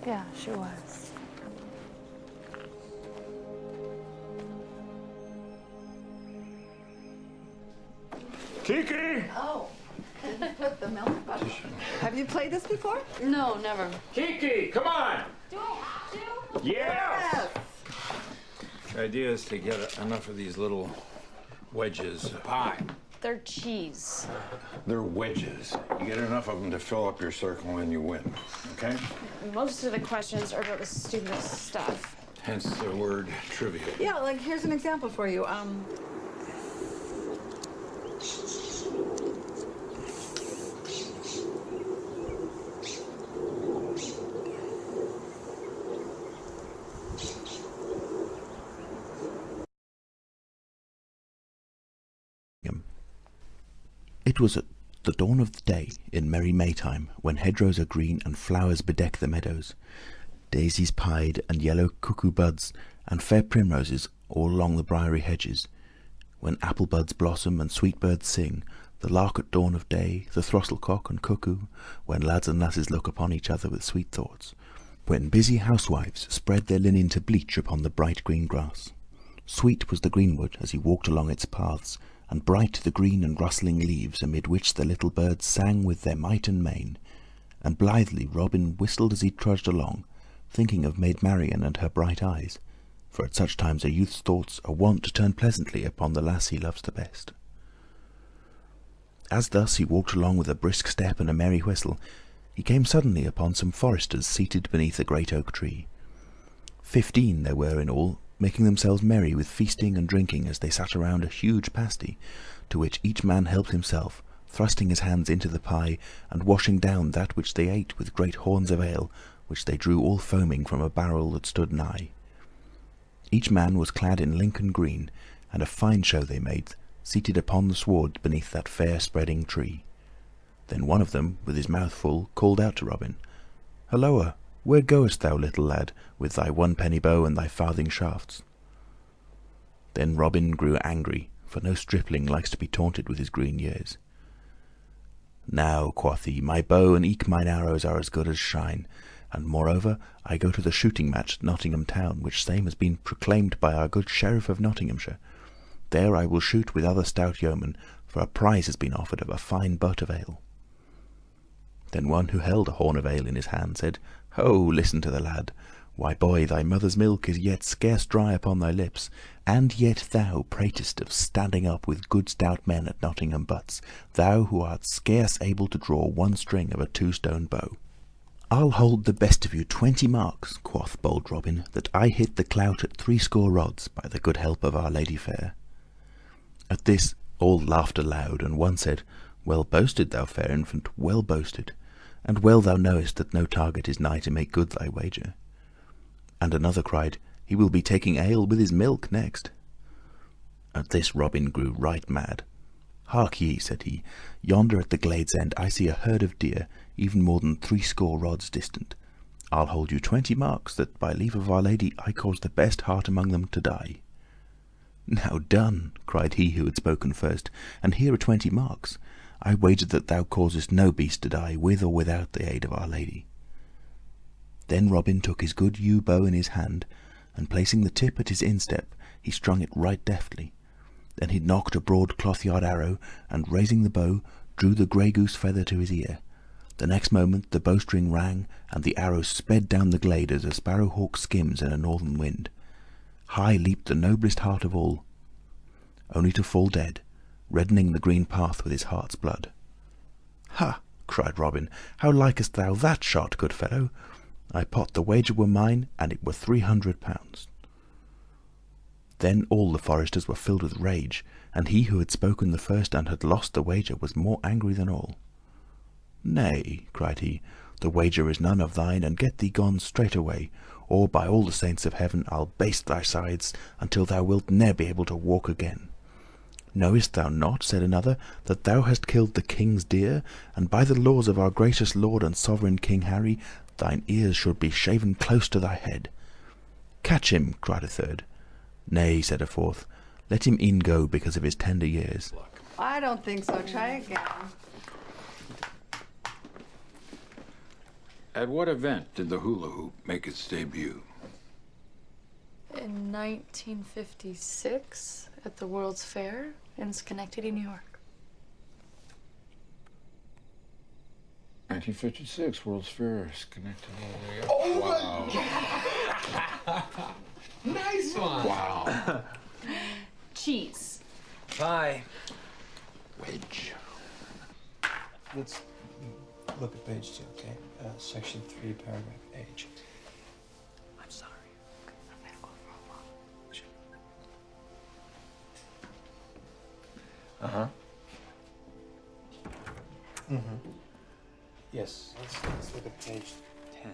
Yeah, she was. Kiki! Oh, put the milk bottle. Have you played this before? No, never. Kiki, come on! Do I have to? Yes! The idea is to get enough of these little wedges of pie. They're cheese. They're wedges. You get enough of them to fill up your circle and you win, okay? Most of the questions are about the stupidest stuff. Hence the word trivia. Yeah, like here's an example for you. It was at the dawn of the day, in merry Maytime, when hedgerows are green and flowers bedeck the meadows, daisies pied and yellow cuckoo buds and fair primroses all along the briery hedges, when apple buds blossom and sweet birds sing, the lark at dawn of day, the throstlecock and cuckoo, when lads and lasses look upon each other with sweet thoughts, when busy housewives spread their linen to bleach upon the bright green grass. Sweet was the greenwood as he walked along its paths, and bright the green and rustling leaves amid which the little birds sang with their might and main, and blithely Robin whistled as he trudged along, thinking of Maid Marian and her bright eyes, for at such times a youth's thoughts are wont to turn pleasantly upon the lass he loves the best. As thus he walked along with a brisk step and a merry whistle, he came suddenly upon some foresters seated beneath a great oak tree. 15 there were in all, making themselves merry with feasting and drinking as they sat around a huge pasty, to which each man helped himself, thrusting his hands into the pie, and washing down that which they ate with great horns of ale, which they drew all foaming from a barrel that stood nigh. Each man was clad in Lincoln green, and a fine show they made, seated upon the sward beneath that fair spreading tree. Then one of them, with his mouth full, called out to Robin, "Halloa! Where goest thou, little lad, with thy 1 penny bow and thy farthing shafts?" Then Robin grew angry, for no stripling likes to be taunted with his green years. "Now," quoth he, "my bow and eke mine arrows are as good as shine, and moreover I go to the shooting match at Nottingham town, which same has been proclaimed by our good Sheriff of Nottinghamshire. There I will shoot with other stout yeomen, for a prize has been offered of a fine butt of ale." Then one who held a horn of ale in his hand said, "Ho, listen to the lad. Why, boy, thy mother's milk is yet scarce dry upon thy lips, and yet thou pratest of standing up with good stout men at Nottingham butts, thou who art scarce able to draw 1 string of a 2-stone bow." "I'll hold the best of you 20 marks," quoth bold Robin, "that I hit the clout at 60 rods, by the good help of Our Lady fair." At this all laughed aloud, and one said, "Well boasted, thou fair infant, well boasted, and well thou knowest that no target is nigh to make good thy wager." And another cried, "He will be taking ale with his milk next." At this Robin grew right mad. "Hark ye," said he, "yonder at the glade's end I see a herd of deer, even more than 60 rods distant. I'll hold you 20 marks that by leave of Our Lady I cause the best hart among them to die." "Now done," cried he who had spoken first, "and here are 20 marks. I wager that thou causest no beast to die, with or without the aid of Our Lady." Then Robin took his good yew bow in his hand, and placing the tip at his instep, he strung it right deftly. Then he knocked a broad cloth-yard arrow, and raising the bow, drew the grey goose feather to his ear. The next moment the bowstring rang, and the arrow sped down the glade as a sparrowhawk skims in a northern wind. High leaped the noblest hart of all, only to fall dead, reddening the green path with his heart's blood. "Ha!" cried Robin, "how likest thou that shot, good fellow? I pot the wager were mine, and it were 300 pounds." Then all the foresters were filled with rage, and he who had spoken the first and had lost the wager was more angry than all. "Nay," cried he, "the wager is none of thine, and get thee gone straightway, or by all the saints of heaven I'll baste thy sides until thou wilt ne'er be able to walk again." "Knowest thou not," said another, "that thou hast killed the king's deer, and by the laws of our gracious lord and sovereign King Harry, thine ears should be shaven close to thy head?" "Catch him," cried a third. "Nay," said a fourth, "let him e'en go because of his tender years." I don't think so. Try again. At what event did the hula hoop make its debut? In 1956, at the World's Fair in Schenectady, New York. 1956, World's Fair, Schenectady. Oh Wow. Nice one. Wow. Cheese. Bye. Wedge. Let's look at page 2, okay? Section 3, paragraph H. I'm sorry. I'm gonna go for a walk. Uh-huh. Mm-hmm. Yes, let's look at page 10.